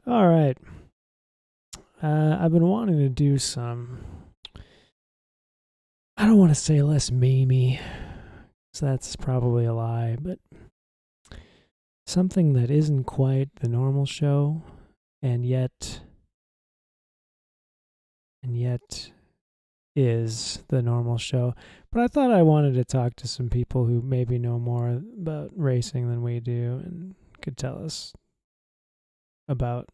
All right. I've been wanting to do some, I don't want to say less memey, so that's probably a lie, but something that isn't quite the normal show and yet is the normal show. But I thought I wanted to talk to some people who maybe know more about racing than we do and could tell us about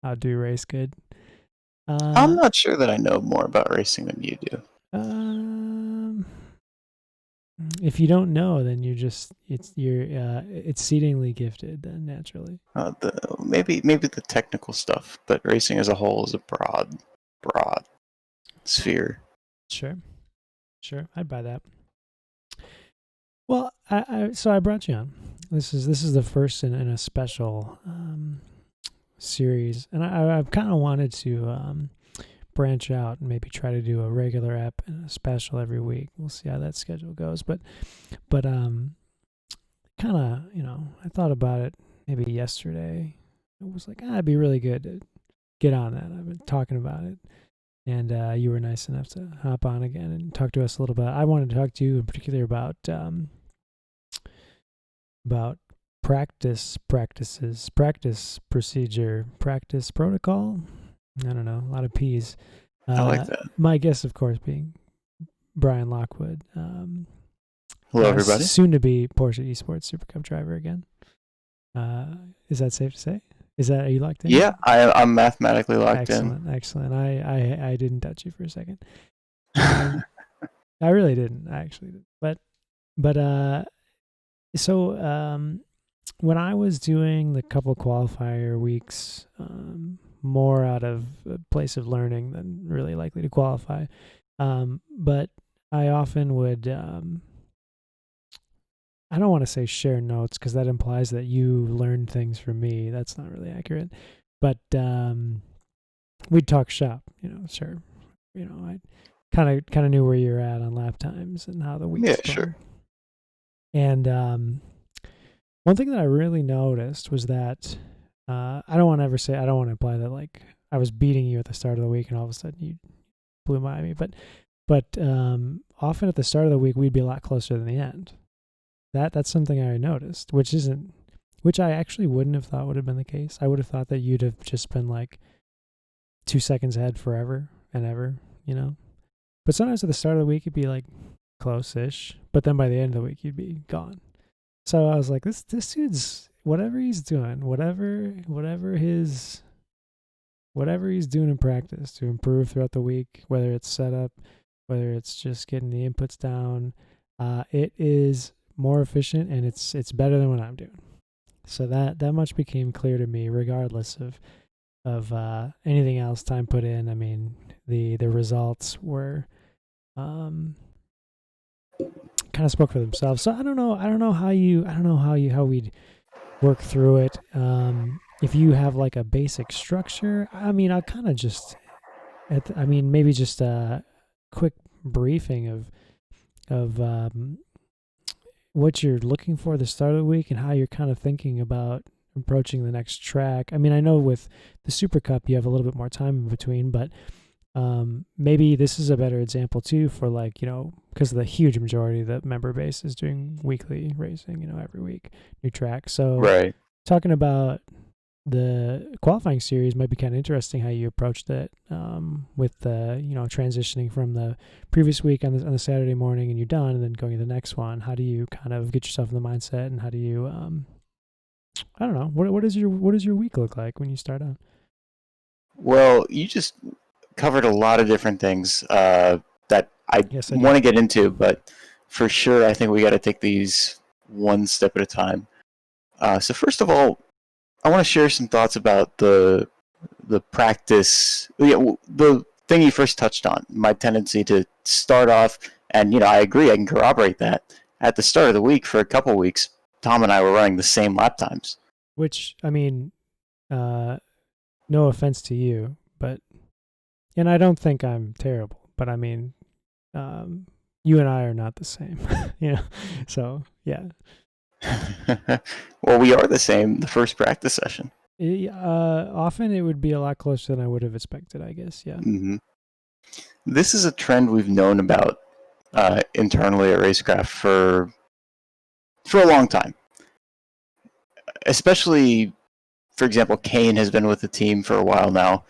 how to race good. I'm not sure that I know more about racing than you do. Um, if you don't know, then you're exceedingly gifted. Then naturally, Maybe the technical stuff, but racing as a whole is a broad sphere. sure, I'd buy that. Well, so I brought you on. This is the first in a special series, and I've kind of wanted to branch out and maybe try to do a regular app and a special every week. We'll see how that schedule goes, but kind of, I thought about it maybe yesterday. It was like, it'd be really good to get on that. I've been talking about it, and you were nice enough to hop on again and talk to us a little bit. I wanted to talk to you in particular about practice procedure, practice protocol. I don't know, a lot of P's. I like that. My guest, of course, being Brian Lockwood. Hello, everybody. Soon to be Porsche Esports Super Cup driver again. Is that safe to say? Are you locked in? Yeah, I'm mathematically locked in. Excellent. I didn't touch you for a second. I really didn't. I actually didn't. But when I was doing the couple qualifier weeks, more out of a place of learning than really likely to qualify. But I often would, I don't want to say share notes because that implies that you learned things from me. That's not really accurate. But we'd talk shop, sure. I kind of knew where you're at on lap times and how the week's going. Sure. And one thing that I really noticed was that I don't want to imply that like I was beating you at the start of the week and all of a sudden you blew by me. But often at the start of the week we'd be a lot closer than the end. That's something I noticed, which I actually wouldn't have thought would have been the case. I would have thought that you'd have just been like 2 seconds ahead forever and ever, But sometimes at the start of the week it'd be like close-ish, but then by the end of the week you'd be gone. So I was like, this dude's whatever he's doing, whatever he's doing in practice to improve throughout the week, whether it's setup, whether it's just getting the inputs down, it is more efficient and it's better than what I'm doing. So that much became clear to me, regardless of anything else time put in. I mean, the results were kind of spoke for themselves. So I don't know how we'd work through it. If you have like a basic structure, I mean, I'll kind of just, maybe just a quick briefing of what you're looking for at the start of the week and how you're kind of thinking about approaching the next track. I mean, I know with the Super Cup you have a little bit more time in between, but maybe this is a better example too for like, because the huge majority of the member base is doing weekly racing, every week, new track. So right. Talking about the qualifying series might be kind of interesting how you approached it with the, transitioning from the previous week on the Saturday morning and you're done and then going to the next one. How do you kind of get yourself in the mindset and how do you, I don't know, what does your week look like when you start out? Well, you just covered a lot of different things that I want to get into, but for sure I think we got to take these one step at a time. So first of all, I want to share some thoughts about the practice. The thing you first touched on, my tendency to start off, and I agree, I can corroborate that. At the start of the week, for a couple weeks, Tom and I were running the same lap times. Which, I mean, no offense to you, and I don't think I'm terrible, but I mean, you and I are not the same, So yeah. Well, we are the same. The first practice session. Often it would be a lot closer than I would have expected, I guess. Yeah. Mm-hmm. This is a trend we've known about internally at Racecraft for a long time. Especially, for example, Kane has been with the team for a while now.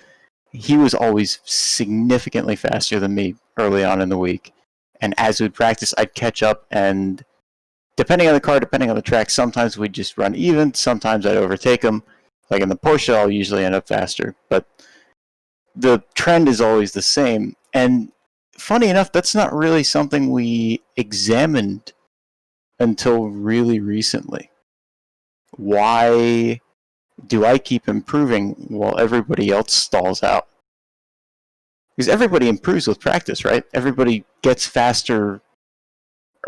He was always significantly faster than me early on in the week. And as we'd practice, I'd catch up, and depending on the car, depending on the track, sometimes we'd just run even, sometimes I'd overtake him. Like in the Porsche, I'll usually end up faster. But the trend is always the same. And funny enough, that's not really something we examined until really recently. Why do I keep improving while everybody else stalls out? Because everybody improves with practice, right? Everybody gets faster,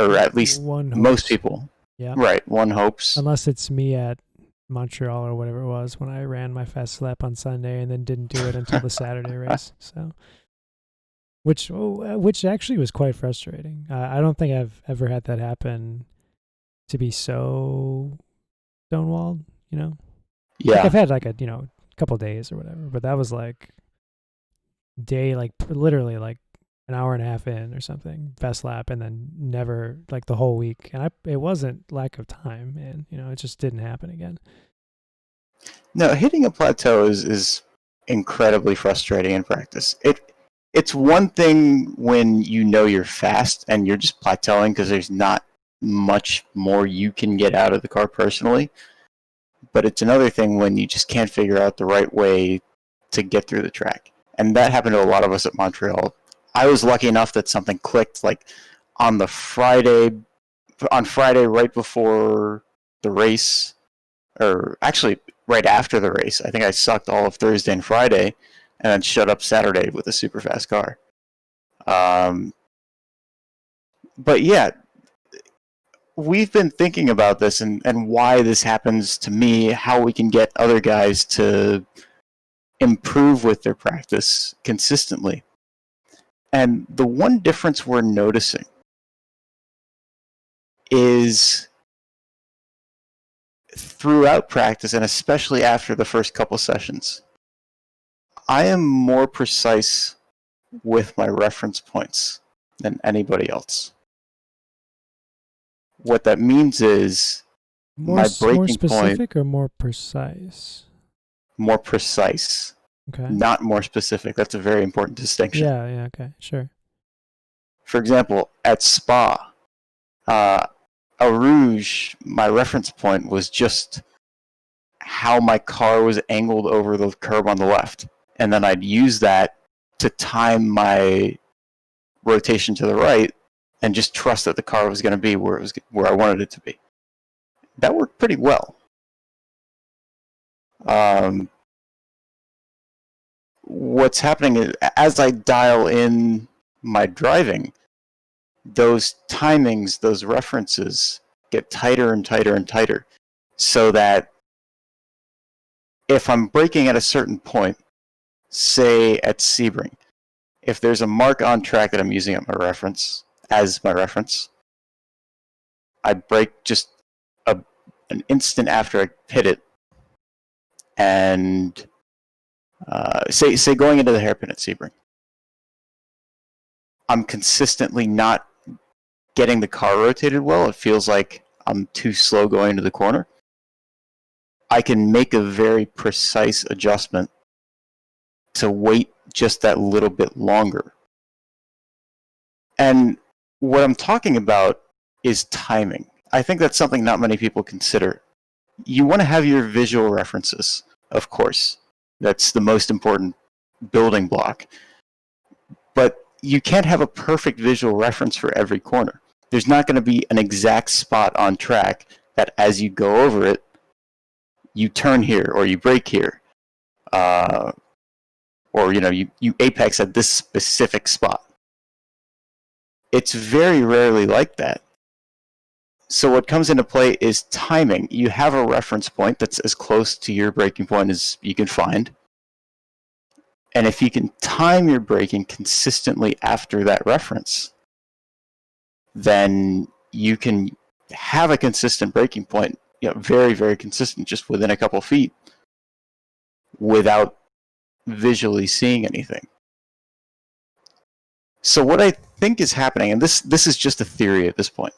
or at least most people. Yeah. Right, one hopes. Unless it's me at Montreal or whatever it was when I ran my fast lap on Sunday and then didn't do it until the Saturday race. So, which actually was quite frustrating. I don't think I've ever had that happen to be so stonewalled. Yeah. Like I've had like a couple days or whatever, but that was like day like literally like an hour and a half in or something fast lap, and then never like the whole week. And it wasn't lack of time, and it just didn't happen again. No, hitting a plateau is incredibly frustrating in practice. It's one thing when you're fast and you're just plateauing because there's not much more you can get out of the car personally. But it's another thing when you just can't figure out the right way to get through the track. And that happened to a lot of us at Montreal. I was lucky enough that something clicked like on Friday right before the race, or actually right after the race. I think I sucked all of Thursday and Friday and then shut up Saturday with a super fast car. But yeah, we've been thinking about this and why this happens to me, how we can get other guys to improve with their practice consistently. And the one difference we're noticing is throughout practice, and especially after the first couple sessions, I am more precise with my reference points than anybody else. What that means is my breaking more specific point, or more precise? More precise. Okay. Not more specific. That's a very important distinction. Yeah, okay, sure. For example, at Spa, Eau Rouge, my reference point was just how my car was angled over the curb on the left. And then I'd use that to time my rotation to the right and just trust that the car was going to be where I wanted it to be. That worked pretty well. What's happening is as I dial in my driving, those timings, those references get tighter and tighter and tighter, so that if I'm braking at a certain point, say at Sebring, if there's a mark on track that I'm using as my reference, I brake just an instant after I hit it, and say going into the hairpin at Sebring, I'm consistently not getting the car rotated well. It feels like I'm too slow going into the corner. I can make a very precise adjustment to wait just that little bit longer. And what I'm talking about is timing. I think that's something not many people consider. You want to have your visual references, of course. That's the most important building block. But you can't have a perfect visual reference for every corner. There's not going to be an exact spot on track that as you go over it, you turn here or you brake here. Or you apex at this specific spot. It's very rarely like that. So what comes into play is timing. You have a reference point that's as close to your braking point as you can find. And if you can time your braking consistently after that reference, then you can have a consistent braking point, very, very consistent, just within a couple feet. without visually seeing anything. So what I think is happening, and this is just a theory at this point.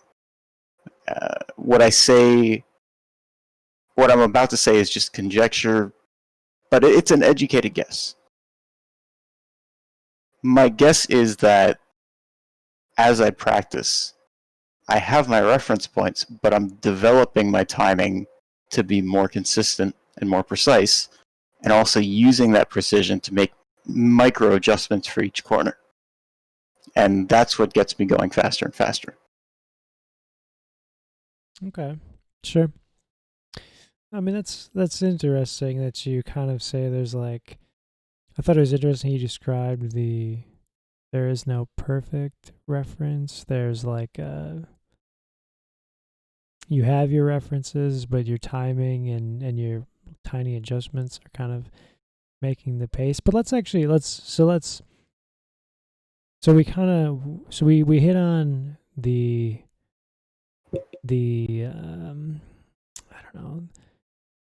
What I'm about to say is just conjecture, but it's an educated guess. My guess is that as I practice, I have my reference points, but I'm developing my timing to be more consistent and more precise, and also using that precision to make micro adjustments for each corner. And that's what gets me going faster and faster. Okay, sure. I mean, that's interesting that you kind of say there's like, I thought it was interesting you described there is no perfect reference. There's like you have your references, but your timing and your tiny adjustments are kind of making the pace. But let's we hit on the I don't know,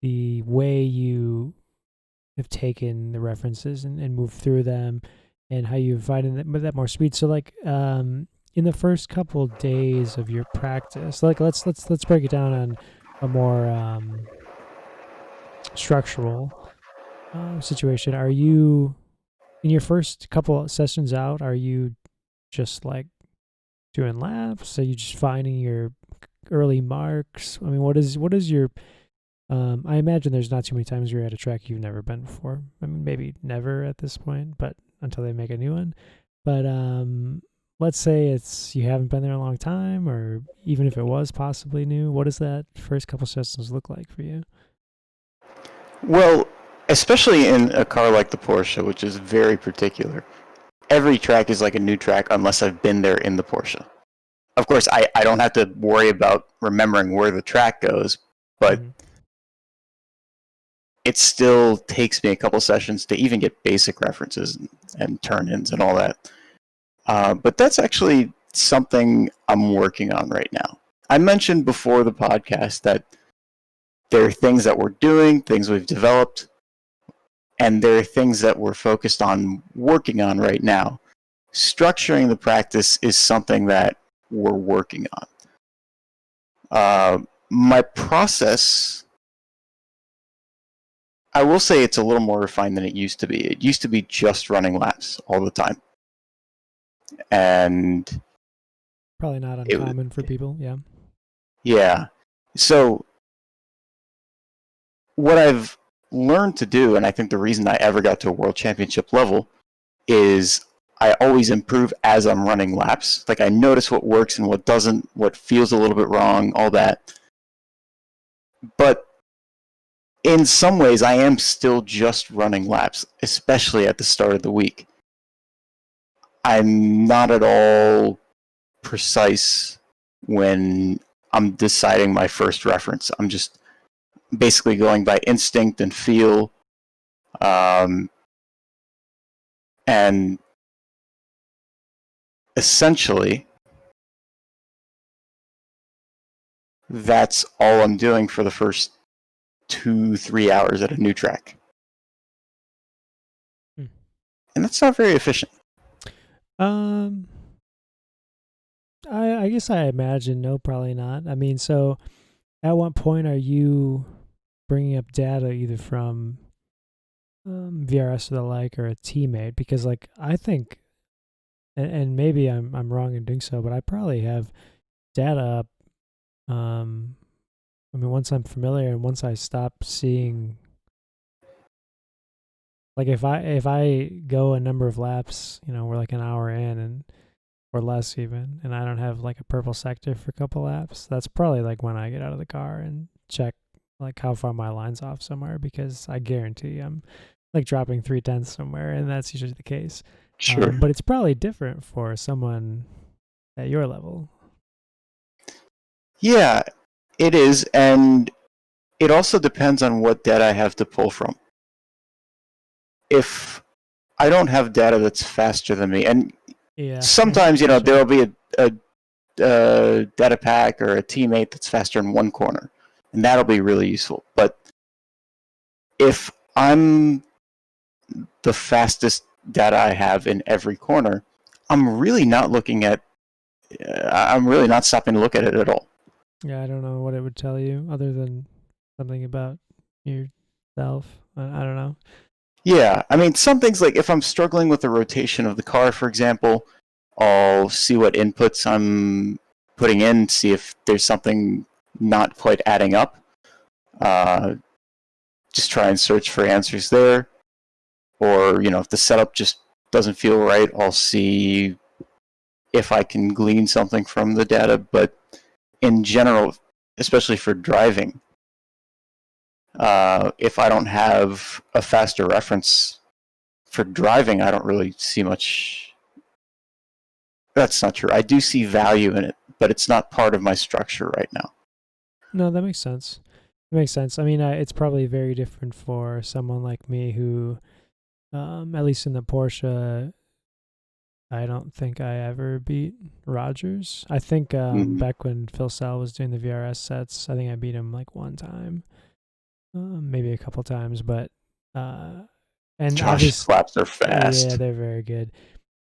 the way you have taken the references and moved through them, and how you're finding that more speed. So like in the first couple days of your practice, like let's break it down on a more structural situation. Are you in your first couple sessions out? Are you just like doing laps? Are you just finding your early marks? I mean, what is your I imagine there's not too many times you're at a track you've never been before. I mean, maybe never at this point, but until they make a new one. But let's say you haven't been there a long time, or even if it was possibly new. What does that first couple sessions look like for you? Well, especially in a car like the Porsche, which is very particular, every track is like a new track unless I've been there in the Porsche. Of course, I don't have to worry about remembering where the track goes, but it still takes me a couple sessions to even get basic references and turn-ins and all that. But that's actually something I'm working on right now. I mentioned before the podcast that there are things that we're doing, things we've developed, and there are things that we're focused on working on right now. Structuring the practice is something that we're working on. My process, I will say it's a little more refined than it used to be. It used to be just running laps all the time. And probably not uncommon for people, yeah. Yeah. So what I've learned to do, and I think the reason I ever got to a world championship level, is I always improve as I'm running laps. Like I notice what works and what doesn't, what feels a little bit wrong, all that. But in some ways, I am still just running laps, especially at the start of the week. I'm not at all precise when I'm deciding my first reference. I'm just basically going by instinct and feel. And essentially, that's all I'm doing for the first 2-3 hours at a new track. And that's not very efficient. I guess I imagine no, probably not. I mean, so at what point are you bringing up data either from VRS or the like, or a teammate? Because like I think, and maybe I'm wrong in doing so, but I probably have data up. I mean, once I'm familiar and once I stop seeing, like if I go a number of laps, we're like an hour in and or less even, and I don't have like a purple sector for a couple laps, that's probably like when I get out of the car and check like how far my line's off somewhere, because I guarantee I'm like dropping 3/10 somewhere, and that's usually the case. Sure. But it's probably different for someone at your level. Yeah, it is, and it also depends on what data I have to pull from. If I don't have data that's faster than me, and sometimes sure. There'll be a data pack or a teammate that's faster in one corner, and that'll be really useful. But if I'm the fastest data I have in every corner, I'm really not looking at. I'm really not stopping to look at it at all. Yeah, I don't know what it would tell you other than something about yourself. I don't know. Yeah, I mean, some things like if I'm struggling with the rotation of the car, for example, I'll see what inputs I'm putting in, see if there's something not quite adding up. Uh, just try and search for answers there. Or, if the setup just doesn't feel right, I'll see if I can glean something from the data. But in general, especially for driving, if I don't have a faster reference for driving, I don't really see much. That's not true. I do see value in it, but it's not part of my structure right now. No, that makes sense. It makes sense. I mean, it's probably very different for someone like me who, at least in the Porsche, I don't think I ever beat Rogers. I think back when Phil Sell was doing the VRS sets, I think I beat him like one time, maybe a couple times, but and Josh's flaps are fast. Yeah, they're very good.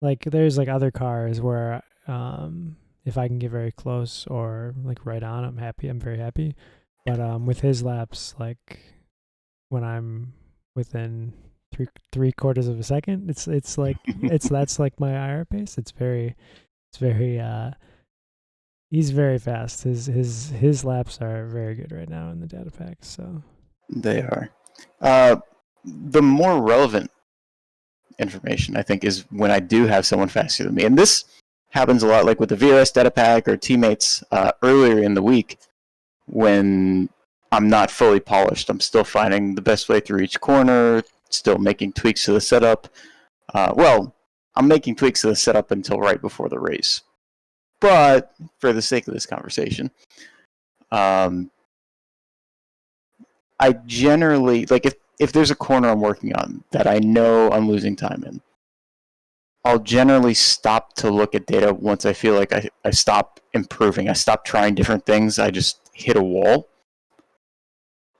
Like there's like other cars where if I can get very close or like right on, I'm happy. I'm very happy. But with his laps, like when I'm within three quarters of a second, it's like that's like my IR pace. It's very he's very fast. His laps are very good right now in the data packs. So they are. The more relevant information, I think, is when I do have someone faster than me, and this happens a lot, like with the VRS data pack or teammates earlier in the week when I'm not fully polished. I'm still finding the best way through each corner, still making tweaks to the setup. I'm making tweaks to the setup until right before the race. But for the sake of this conversation, I generally, like if there's a corner I'm working on that I know I'm losing time in, I'll generally stop to look at data once I feel like I stop improving. I stop trying different things. I just hit a wall.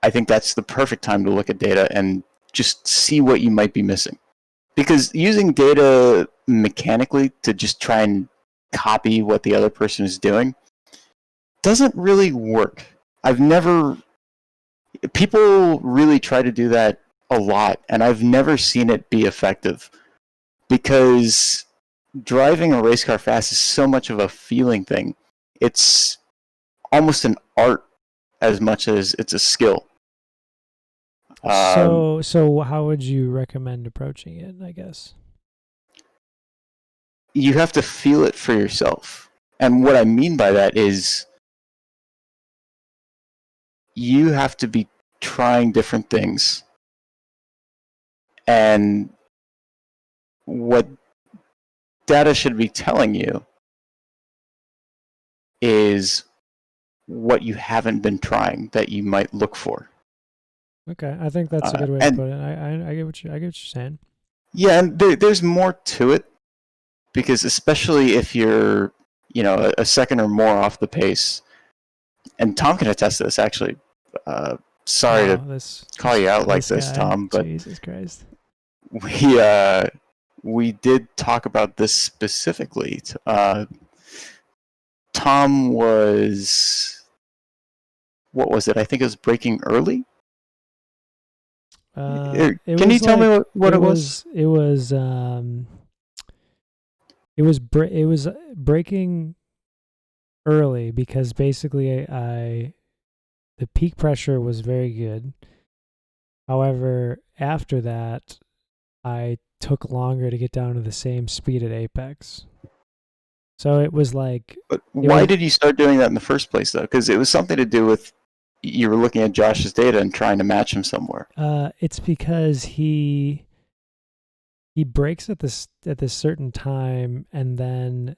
I think that's the perfect time to look at data and just see what you might be missing. Because using data mechanically to just try and copy what the other person is doing doesn't really work. People really try to do that a lot, and I've never seen it be effective. Because driving a race car fast is so much of a feeling thing. It's almost an art as much as it's a skill. So how would you recommend approaching it, I guess? You have to feel it for yourself. And what I mean by that is you have to be trying different things. And what data should be telling you is what you haven't been trying that you might look for. Okay, I think that's a good way to put it. I get what you're saying. Yeah, and there's more to it because especially if you're, a second or more off the pace, and Tom can attest to this actually. Sorry to call you out like this, Tom, but Jesus Christ, we did talk about this specifically. Tom was, what was it? I think it was braking early. Can you tell me what it was? It was braking early because basically the peak pressure was very good. However, after that, I took longer to get down to the same speed at apex. So it was like. But why did you start doing that in the first place, though? Because it was something to do with you were looking at Josh's data and trying to match him somewhere. It's because he brakes at this certain time, and then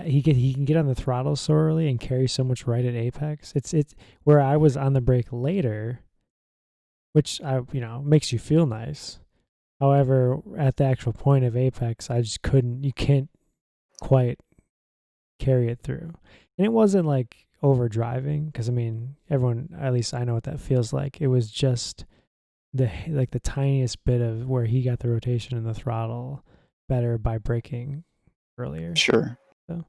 he can get on the throttle so early and carry so much right at apex. It's where I was on the brake later, which makes you feel nice. However, at the actual point of apex, I just couldn't. You can't quite carry it through, and it wasn't like over driving because everyone, at least I know what that feels like. It was just the tiniest bit of where he got the rotation and the throttle better by braking earlier. Sure. So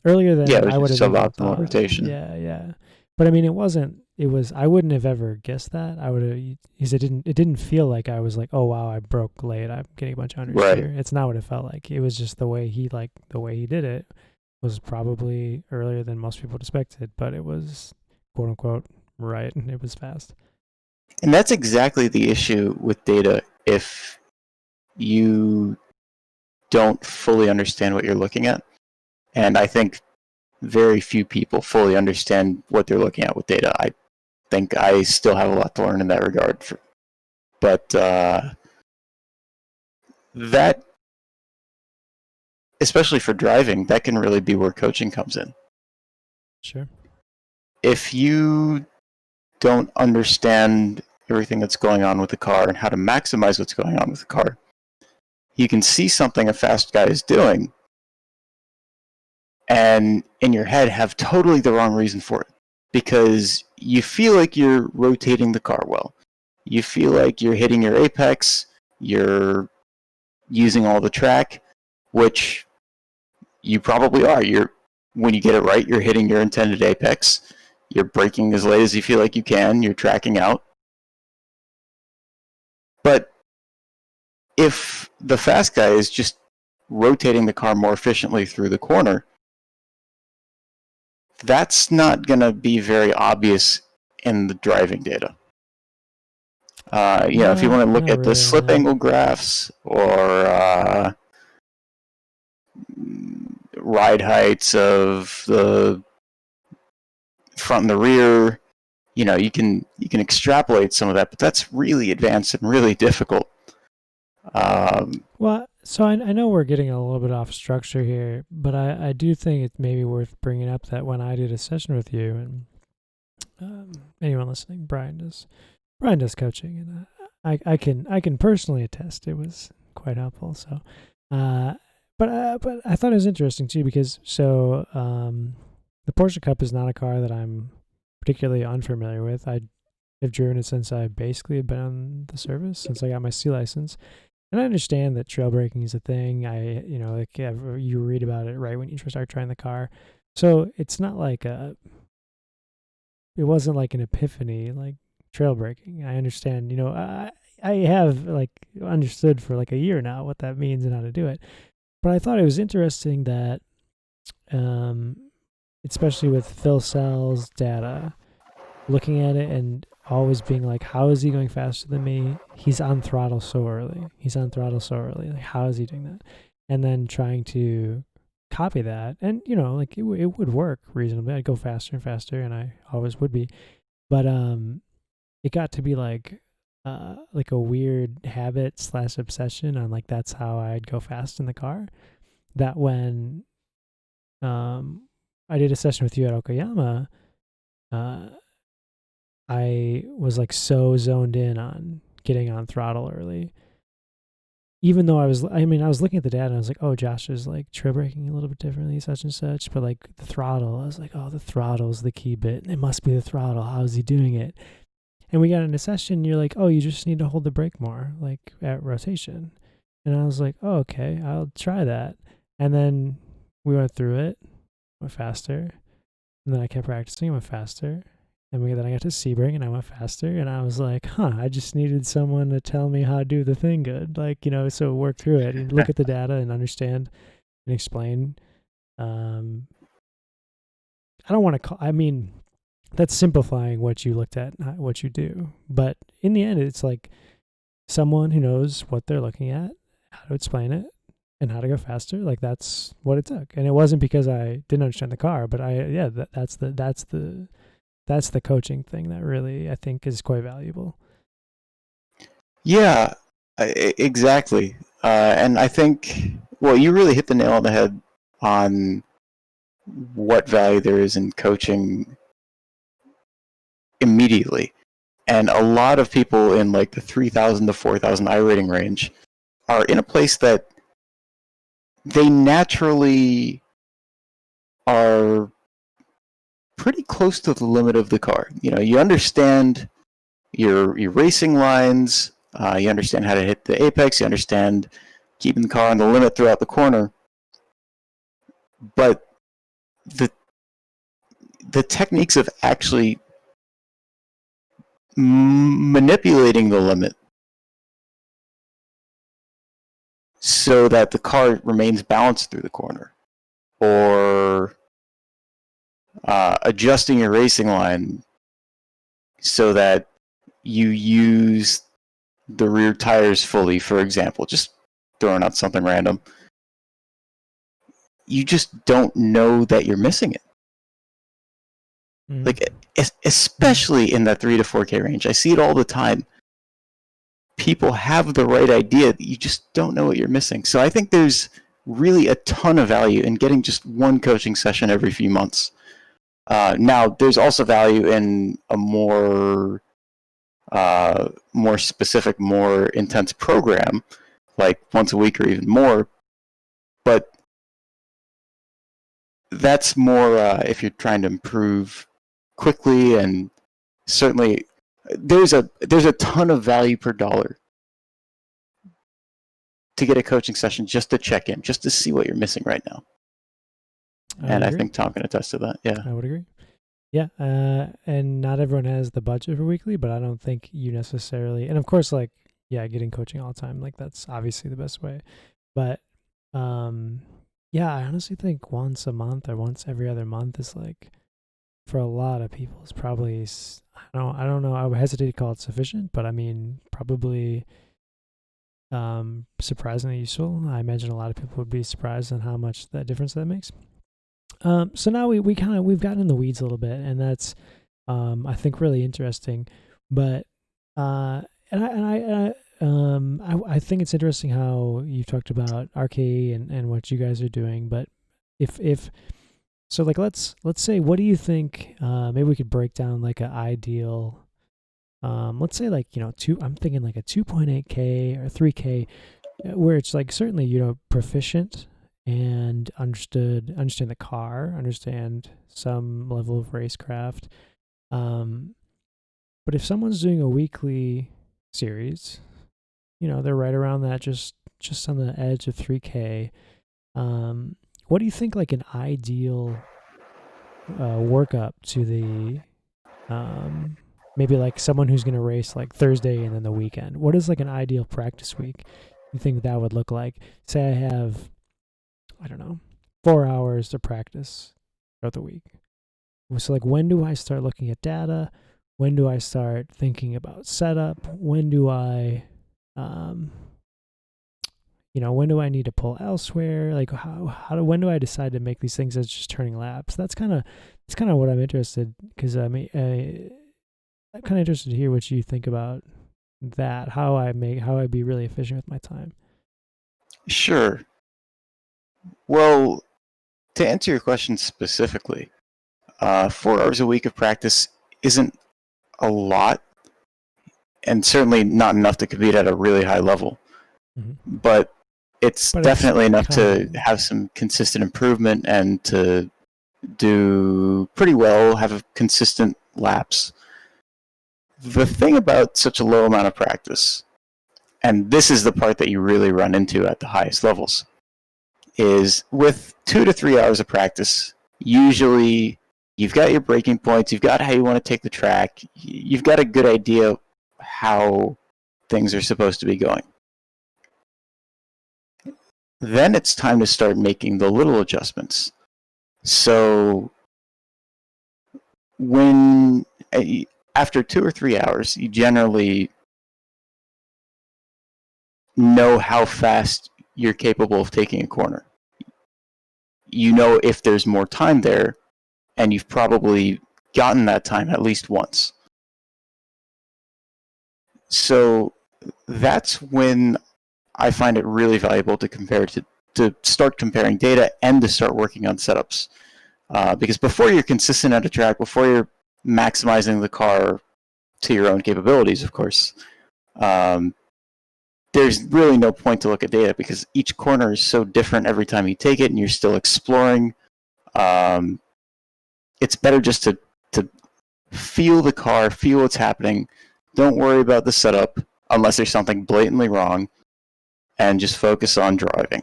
earlier than it was I would just have even suboptimal thought. rotation. Yeah. But I mean, it wasn't. It was. I wouldn't have ever guessed that. I would have. Because it didn't feel like I was like, oh wow, I broke late. I'm getting a bunch of understeer. Right. It's not what it felt like. It was just the way he did it was probably earlier than most people expected, but it was quote unquote right, and it was fast. And that's exactly the issue with data. If you don't fully understand what you're looking at, and I think very few people fully understand what they're looking at with data. I think I still have a lot to learn in that regard. But that, especially for driving, that can really be where coaching comes in. Sure. If you don't understand everything that's going on with the car and how to maximize what's going on with the car, you can see something a fast guy is doing and in your head have totally the wrong reason for it, because you feel like you're rotating the car well. You feel like you're hitting your apex, you're using all the track, which you probably are. When you get it right, you're hitting your intended apex. You're braking as late as you feel like you can. You're tracking out. But if the fast guy is just rotating the car more efficiently through the corner, that's not going to be very obvious in the driving data. If you want to look at the slip angle graphs or ride heights of the front and the rear, you can extrapolate some of that, but that's really advanced and really difficult. Well, so I know we're getting a little bit off structure here, but I do think it may be worth bringing up that when I did a session with you, and anyone listening, Brian does coaching, and I can personally attest it was quite helpful. So, but I thought it was interesting too, because the Porsche Cup is not a car that I'm particularly unfamiliar with. I have driven it since I basically have been on the service, since I got my C license. And I understand that trail braking is a thing. You read about it right when you first start trying the car. So it's not like it wasn't like an epiphany, like trail braking. I understand, I have like understood for like a year now what that means and how to do it. But I thought it was interesting that, especially with Phil Sell's data, looking at it and always being like, how is he going faster than me? He's on throttle so early. Like, how is he doing that? And then trying to copy that. And, it would work reasonably. I'd go faster and faster, and I always would be. But it got to be like a weird habit / obsession on like, that's how I'd go fast in the car. That when I did a session with you at Okayama, I was like so zoned in on getting on throttle early. Even though I was looking at the data and I was like, oh, Josh is like trail braking a little bit differently, such and such. But like the throttle, I was like, oh, the throttle is the key bit. It must be the throttle. How is he doing it? And we got in a session, you're like, oh, you just need to hold the brake more, like at rotation. And I was like, oh, okay, I'll try that. And then we went through it, went faster. And then I kept practicing, went faster. And then I got to Sebring and I went faster, and I was like, I just needed someone to tell me how to do the thing good. Like, so work through it and look at the data and understand and explain. I don't want to that's simplifying what you looked at, not what you do. But in the end, it's like someone who knows what they're looking at, how to explain it, and how to go faster. Like, that's what it took. And it wasn't because I didn't understand the car, but that's the coaching thing that really I think is quite valuable. Yeah, exactly. And I think, well, you really hit the nail on the head on what value there is in coaching immediately. And a lot of people in like the 3,000 to 4,000 I rating range are in a place that they naturally are pretty close to the limit of the car. You understand your racing lines. You understand how to hit the apex. You understand keeping the car on the limit throughout the corner. But the techniques of actually manipulating the limit so that the car remains balanced through the corner, or adjusting your racing line so that you use the rear tires fully, for example, just throwing out something random, you just don't know that you're missing it. Mm-hmm. Like, especially in that 3 to 4K range. I see it all the time. People have the right idea, you just don't know what you're missing. So I think there's really a ton of value in getting just one coaching session every few months. Now, there's also value in a more specific, more intense program, like once a week or even more. But that's more if you're trying to improve quickly, and certainly there's a ton of value per dollar to get a coaching session just to check in, just to see what you're missing right now. And I think Tom can attest to that. Yeah, I would agree. Yeah, and not everyone has the budget for weekly, but I don't think you necessarily. And of course, like, yeah, getting coaching all the time, like, that's obviously the best way. But yeah, I honestly think once a month or once every other month is, like, for a lot of people, it's probably, I don't know. I would hesitate to call it sufficient, but I mean, probably surprisingly useful. I imagine a lot of people would be surprised on how much that difference that makes. So now we've gotten in the weeds a little bit, and that's I think really interesting. But I think it's interesting how you talked about RKE and what you guys are doing. But if so, like, let's say, what do you think? Maybe we could break down like an ideal. Let's say, like, I'm thinking like a 2.8K or 3K, where it's like certainly proficient and understand the car, understand some level of racecraft. But if someone's doing a weekly series, they're right around that, just on the edge of 3K. What do you think, like, an ideal workup to the maybe like someone who's going to race like Thursday and then the weekend? What is like an ideal practice week you think that would look like? Say I have, I don't know, 4 hours to practice throughout the week. So, like, when do I start looking at data? When do I start thinking about setup? When do I, when do I need to pull elsewhere? Like, when do I decide to make these things as just turning laps? That's kind of what I'm interested, because I'm kind of interested to hear what you think about that. How I be really efficient with my time. Sure. Well, to answer your question specifically, 4 hours a week of practice isn't a lot, and certainly not enough to compete at a really high level. Mm-hmm. But it's definitely enough to have some consistent improvement and to do pretty well, have consistent laps. The thing about such a low amount of practice, and this is the part that you really run into at the highest levels, is with 2 to 3 hours of practice, usually you've got your breaking points, you've got how you want to take the track, you've got a good idea how things are supposed to be going. Then it's time to start making the little adjustments. So after 2 or 3 hours, you generally know how fast you're capable of taking a corner. You know if there's more time there, and you've probably gotten that time at least once. So that's when I find it really valuable to start comparing data and to start working on setups. Because before you're consistent at a track, before you're maximizing the car to your own capabilities, of course, there's really no point to look at data, because each corner is so different every time you take it, and you're still exploring. It's better just to feel the car, feel what's happening, Don't worry about the setup unless there's something blatantly wrong, and just focus on driving.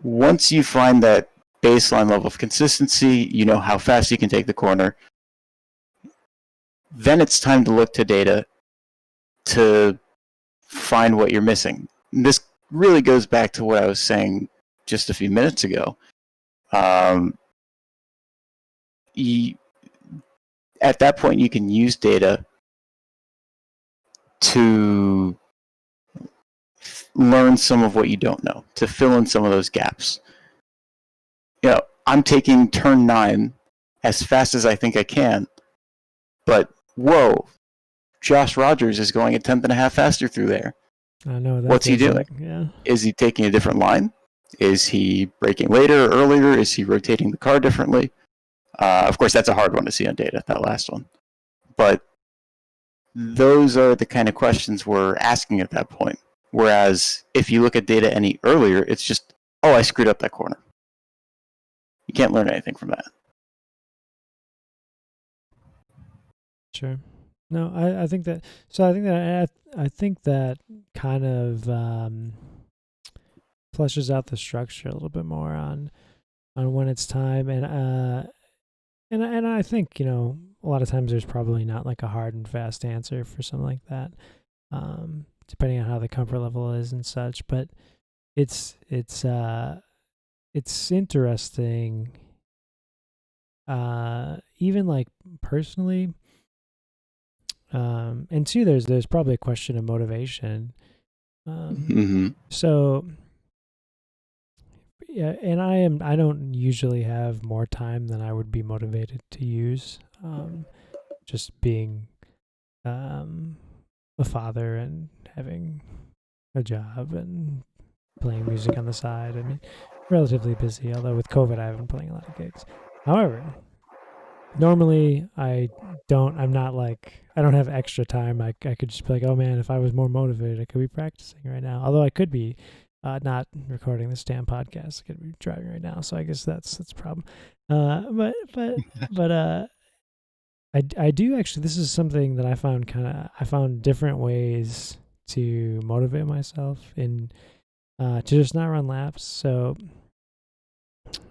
Once you find that baseline level of consistency, you know how fast you can take the corner, then it's time to look to data to find what you're missing. This really goes back to what I was saying just a few minutes ago. At that point, you can use data to learn some of what you don't know, to fill in some of those gaps. You know, I'm taking turn 9 as fast as I think I can, but whoa, Josh Rogers is going a tenth and a half faster through there. I know that. What's he doing? Like, yeah. Is he taking a different line? Is he braking later or earlier? Is he rotating the car differently? Of course, that's a hard one to see on data, that last one. But those are the kind of questions we're asking at that point. Whereas if you look at data any earlier, it's just, oh, I screwed up that corner. You can't learn anything from that. Sure. No, I think that. So I think that kind of fleshes out the structure a little bit more on when it's time, and I think, you know, a lot of times there's probably not like a hard and fast answer for something like that, depending on how the comfort level is and such. But it's interesting, even like personally. And two, there's probably a question of motivation. So yeah, and I don't usually have more time than I would be motivated to use. Just being a father and having a job and playing music on the side. I mean, relatively busy, although with COVID I haven't been playing a lot of gigs. However, normally I don't have extra time. I could just be like, oh man, if I was more motivated, I could be practicing right now. Although I could be not recording this damn podcast. I could be driving right now. So I guess that's a problem. But I do actually, this is something that I found different ways to motivate myself in to just not run laps. So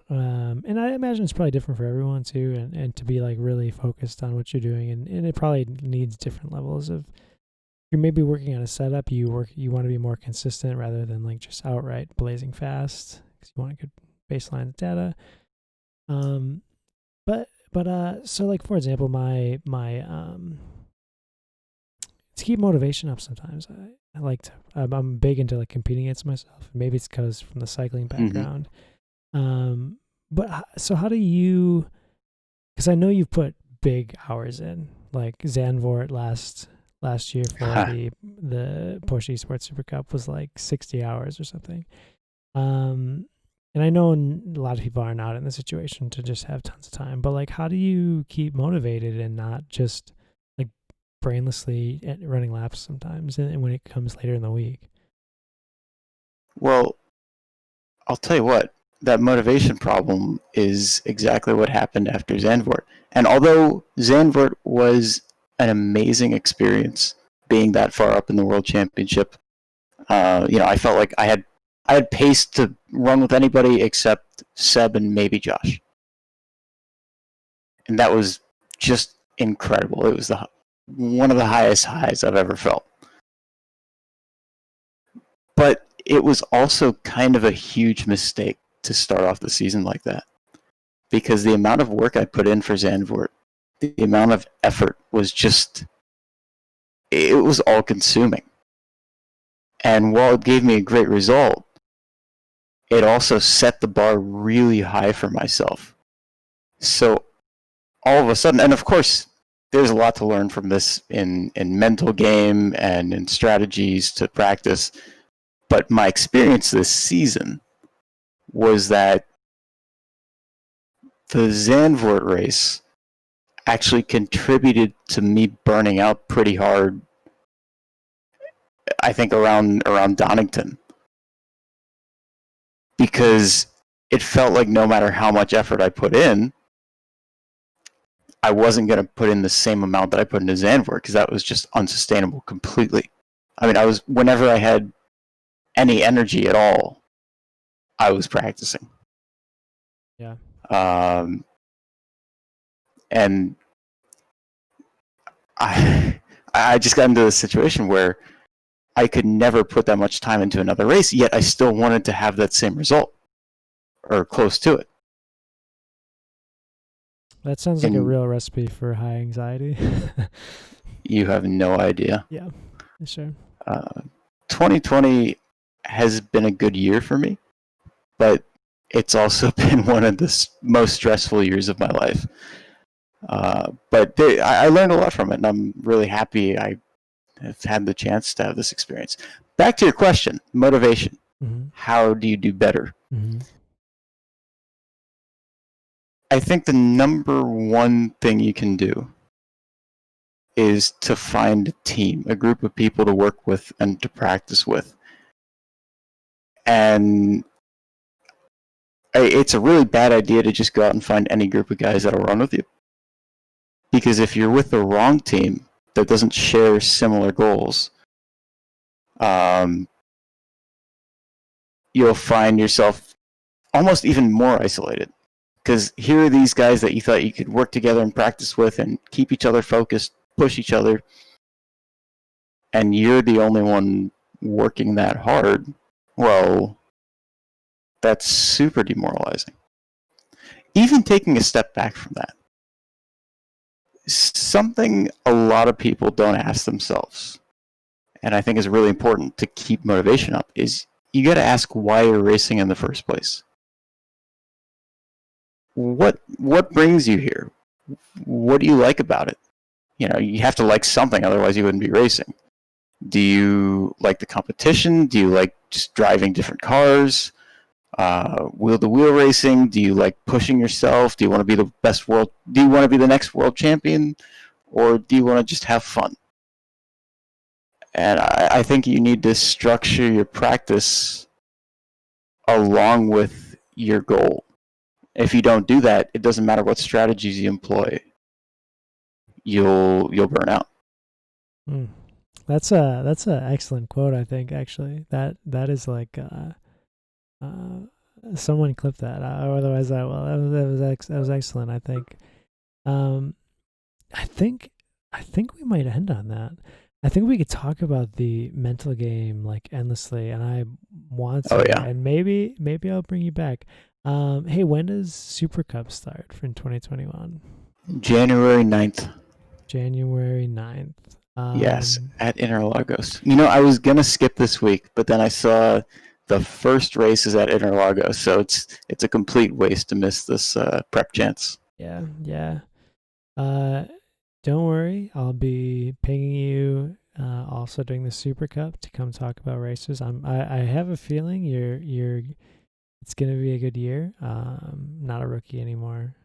and I imagine it's probably different for everyone too, and to be like really focused on what you're doing, and it probably needs different levels of, you're maybe working on a setup, you want to be more consistent rather than like just outright blazing fast because you want a good baseline of data. But so like, for example, my to keep motivation up sometimes, I like to, I'm big into like competing against myself. Maybe it's because from the cycling background. But so how do you, because I know you've put big hours in, like Zandvoort last year for the Porsche Esports Super Cup was like 60 hours or something. And I know a lot of people are not in the situation to just have tons of time, but like, how do you keep motivated and not just like brainlessly running laps sometimes, and when it comes later in the week? Well, I'll tell you what, that motivation problem is exactly what happened after Zandvoort. And although Zandvoort was an amazing experience, being that far up in the World Championship, I felt like I had pace to run with anybody except Seb and maybe Josh. And that was just incredible. It was one of the highest highs I've ever felt. But it was also kind of a huge mistake to start off the season like that, because the amount of work I put in for Zandvoort, the amount of effort was just, it was all consuming. And while it gave me a great result, it also set the bar really high for myself. So all of a sudden, and of course, there's a lot to learn from this in mental game and in strategies to practice. But my experience this season was that the Zandvoort race actually contributed to me burning out pretty hard, I think around Donington. Because it felt like no matter how much effort I put in, I wasn't going to put in the same amount that I put into Zandvoort because that was just unsustainable completely. I mean, whenever I had any energy at all, I was practicing. Yeah. And I just got into a situation where I could never put that much time into another race, yet I still wanted to have that same result or close to it. That sounds like a real recipe for high anxiety. You have no idea. Yeah, sure. 2020 has been a good year for me, but it's also been one of the most stressful years of my life. But I learned a lot from it, and I'm really happy I have had the chance to have this experience. Back to your question, motivation. Mm-hmm. How do you do better? Mm-hmm. I think the number one thing you can do is to find a team, a group of people to work with and to practice with. And it's a really bad idea to just go out and find any group of guys that'll run with you. Because if you're with the wrong team that doesn't share similar goals, you'll find yourself almost even more isolated. Because here are these guys that you thought you could work together and practice with and keep each other focused, push each other, and you're the only one working that hard. Well, that's super demoralizing. Even taking a step back from that, something a lot of people don't ask themselves, and I think is really important to keep motivation up, is you got to ask why you're racing in the first place. What brings you here? What do you like about it? You know, you have to like something, otherwise you wouldn't be racing. Do you like the competition? Do you like just driving different cars? Wheel-to-wheel racing? Do you like pushing yourself? Do you want to be the best world? Do you want to be the next world champion? Or do you want to just have fun? And I think you need to structure your practice along with your goal. If you don't do that, it doesn't matter what strategies you employ. You'll burn out. That's a excellent quote. I think actually that is like someone clipped that. Otherwise, that was excellent. I think. I think we might end on that. I think we could talk about the mental game like endlessly, and I want to. Oh, yeah. And maybe I'll bring you back. Hey, when does Super Cup start in 2021? January 9th. January 9th. Yes, at Interlagos. You know, I was going to skip this week, but then I saw the first race is at Interlagos, so it's a complete waste to miss this prep chance. Yeah. Don't worry, I'll be pinging you also during the Super Cup to come talk about races. I have a feeling you're it's gonna be a good year. Not a rookie anymore.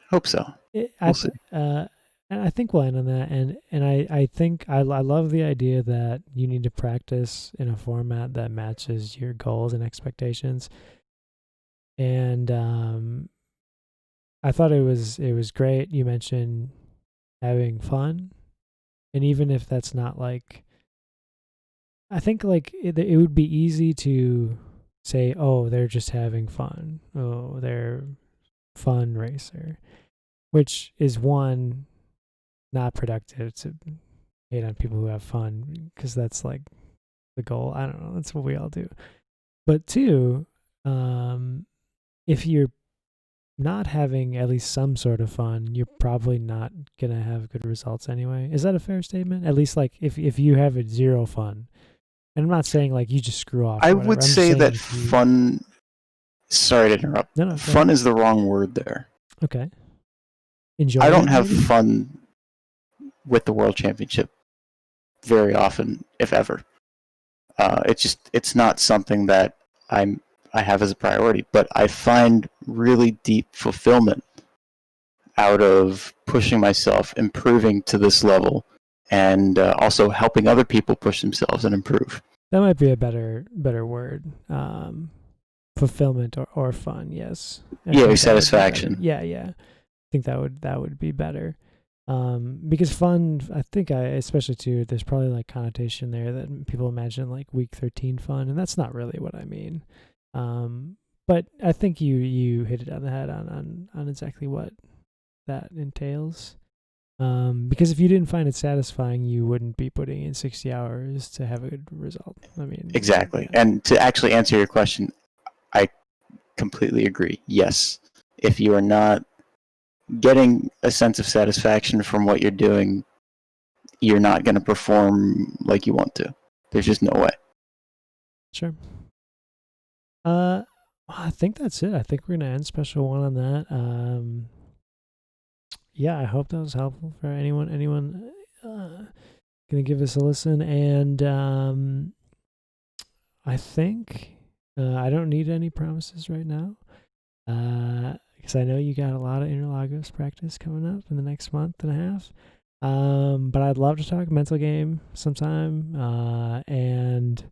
Hope so. We'll see. And I think we'll end on that. And I think I love the idea that you need to practice in a format that matches your goals and expectations. And I thought it was great. You mentioned having fun, and even if that's not like, I think like it would be easy to say, oh, they're just having fun. Oh, they're fun racer, which is one, not productive to hate on people who have fun because that's like the goal. I don't know. That's what we all do. But two, if you're not having at least some sort of fun, you're probably not gonna have good results anyway. Is that a fair statement? At least like if you have it zero fun, and I'm not saying like you just screw off. I would say that fun. Sorry to interrupt. No, fun is the wrong word there. Okay. I don't have fun with the World Championship very often, if ever. It's not something that I have as a priority, but I find really deep fulfillment out of pushing myself, improving to this level, and also helping other people push themselves and improve. That might be a better word. Fulfillment or fun, yes. Yeah, satisfaction. Yeah. think that would be better. Because fun, I think especially too, there's probably like connotation there that people imagine like week 13 fun, and that's not really what I mean. But I think you hit it on the head on exactly what that entails. Because if you didn't find it satisfying, you wouldn't be putting in 60 hours to have a good result. I mean, Exactly. yeah. And to actually answer your question, I completely agree. Yes. If you are not getting a sense of satisfaction from what you're doing, you're not going to perform like you want to. There's just no way. Sure. I think that's it. I think we're gonna end special one on that. Yeah, I hope that was helpful for anyone gonna give us a listen. And I think I don't need any promises right now, because I know you got a lot of Interlagos practice coming up in the next month and a half. But I'd love to talk mental game sometime, and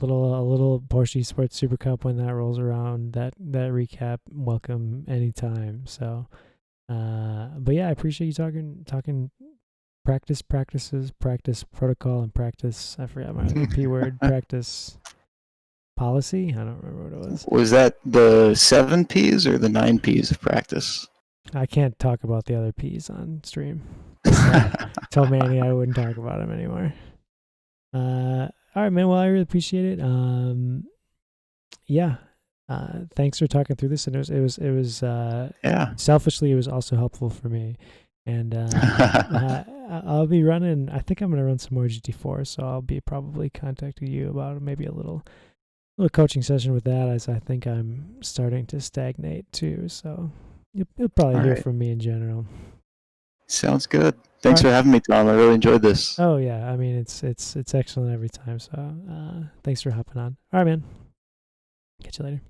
a little Porsche Sports Super Cup when that rolls around. That recap, welcome anytime. So, but yeah, I appreciate you talking practices, practice protocol, and practice. I forgot my other P word. Practice policy. I don't remember what it was. Was that the 7 Ps or the 9 Ps of practice? I can't talk about the other P's on stream. Told Manny I wouldn't talk about him anymore. All right, man. Well, I really appreciate it. Yeah. Thanks for talking through this, and it was yeah. Selfishly, it was also helpful for me. And I'll be running. I think I'm gonna run some more GT4, so I'll be probably contacting you about maybe a little coaching session with that, as I think I'm starting to stagnate too. So you'll probably hear from me in general. Sounds good. Thanks for having me, Tom. I really enjoyed this. Oh yeah, I mean it's excellent every time. So thanks for hopping on. All right, man. Catch you later.